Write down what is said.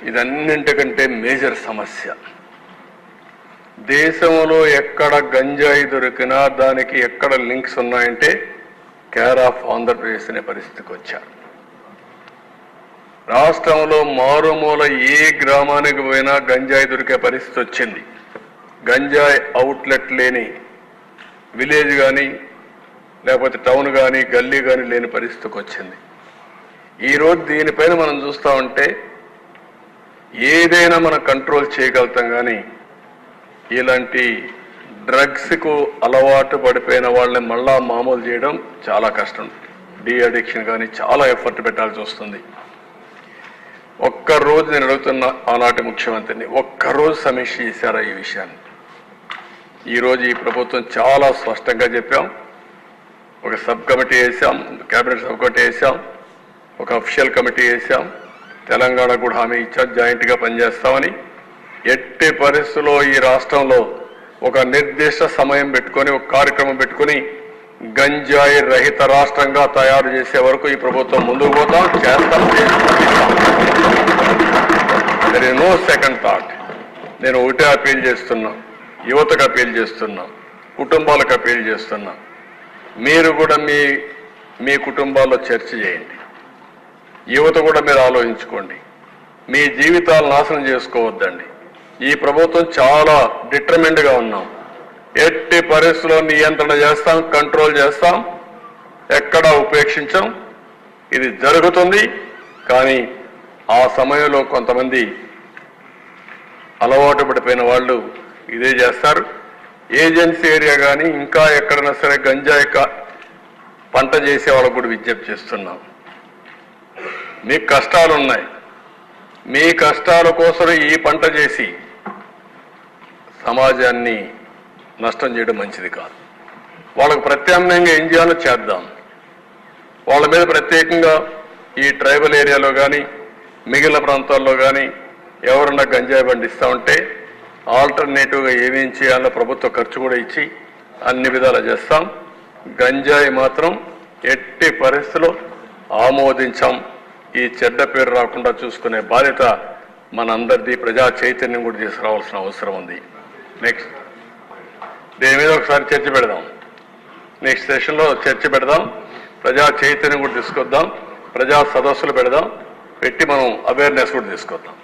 ఇదన్నింటికంటే major సమస్య. దేశంలో ఎక్కడ గంజాయి దొరికినా దానికి ఎక్కడ లింక్స్ ఉన్నాయంటే కేర్ ఆఫ్ ఆంధ్రప్రదేశ్ అనే పరిస్థితికి వచ్చారు. రాష్ట్రంలో మారుమూల ఏ గ్రామానికి పోయినా గంజాయి దొరికే పరిస్థితి వచ్చింది. గంజాయి అవుట్లెట్ లేని విలేజ్ కానీ లేకపోతే టౌన్ కానీ గల్లీ కానీ లేని పరిస్థితికి వచ్చింది. ఈరోజు దీనిపైన మనం చూస్తూ ఉంటే ఏదైనా మనం కంట్రోల్ చేయగలుగుతాం, కానీ ఇలాంటి డ్రగ్స్కు అలవాటు పడిపోయిన వాళ్ళని మళ్ళా మామూలు చేయడం చాలా కష్టం. డీ అడిక్షన్ కానీ చాలా ఎఫర్ట్ పెట్టాల్సి వస్తుంది. ఒక్కరోజు నేను అడుగుతున్న ఆనాటి ముఖ్యమంత్రిని, ఒక్కరోజు సమీక్ష చేశారా ఈ విషయాన్ని? ఈరోజు ఈ ప్రభుత్వం చాలా స్పష్టంగా చెప్పాం. ఒక సబ్ కమిటీ వేసాం, కేబినెట్ సబ్ కమిటీ వేసాం, ఒక అఫీషియల్ కమిటీ వేసాం. తెలంగాణ కూడా హామీ ఇచ్చాం, జాయింట్గా పనిచేస్తామని. ఎట్టి పరిస్థితుల్లో ఈ రాష్ట్రంలో ఒక నిర్దిష్ట సమయం పెట్టుకొని ఒక కార్యక్రమం పెట్టుకొని గంజాయి రహిత రాష్ట్రంగా తయారు చేసే వరకు ఈ ప్రభుత్వం ముందుకు పోతాం, చేస్తాం. There is no second thought. నేను ఒకటే అపీల్ చేస్తున్నా, యువతకు అపీల్ చేస్తున్నా, కుటుంబాలకు అపీల్ చేస్తున్నా. మీరు కూడా మీ కుటుంబాల్లో చర్చ చేయండి. యువత కూడా మీరు ఆలోచించుకోండి. మీ జీవితాలు నాశనం చేసుకోవద్దండి. ఈ ప్రభుత్వం చాలా డిటర్మిన్డ్గా ఉన్నాం. ఎట్టి పరిస్థితుల్లో నియంత్రణ చేస్తాం, కంట్రోల్ చేస్తాం, ఎక్కడా ఉపేక్షించాం. ఇది జరుగుతుంది. కానీ ఆ సమయంలో కొంతమంది అలవాటు పడిపోయిన వాళ్ళు ఇదే చేస్తారు. ఏజెన్సీ ఏరియా కానీ ఇంకా ఎక్కడైనా సరే గంజాయి పంట చేసే వాళ్ళకు కూడా విజ్ఞప్తి చేస్తున్నాం. మీకు కష్టాలు ఉన్నాయి, మీ కష్టాల కోసం ఈ పంట చేసి సమాజాన్ని నష్టం చేయడం మంచిది కాదు. వాళ్ళకు ప్రత్యామ్నాయంగా ఏం చేయాలో చేద్దాం. వాళ్ళ మీద ప్రత్యేకంగా ఈ ట్రైబల్ ఏరియాలో కానీ మిగిలిన ప్రాంతాల్లో కానీ ఎవరన్నా గంజాయి పండిస్తూ ఉంటే ఆల్టర్నేటివ్గా ఏమేం చేయాలో ప్రభుత్వ ఖర్చు కూడా ఇచ్చి అన్ని విధాలు చేస్తాం. గంజాయి మాత్రం ఎట్టి పరిస్థితుల్లో ఆమోదించాం. ఈ చెడ్డ పేరు రాకుండా చూసుకునే బాధ్యత మనందరిది. ప్రజా చైతన్యం కూడా తీసుకురావాల్సిన అవసరం ఉంది. నెక్స్ట్ దీని మీద ఒకసారి చర్చ పెడదాం. నెక్స్ట్ సెషన్లో చర్చ పెడదాం. ప్రజా చైతన్యం కూడా తీసుకొద్దాం, ప్రజా సదస్సులు పెడదాం, పెట్టి మనం అవేర్నెస్ కూడా తీసుకొద్దాం.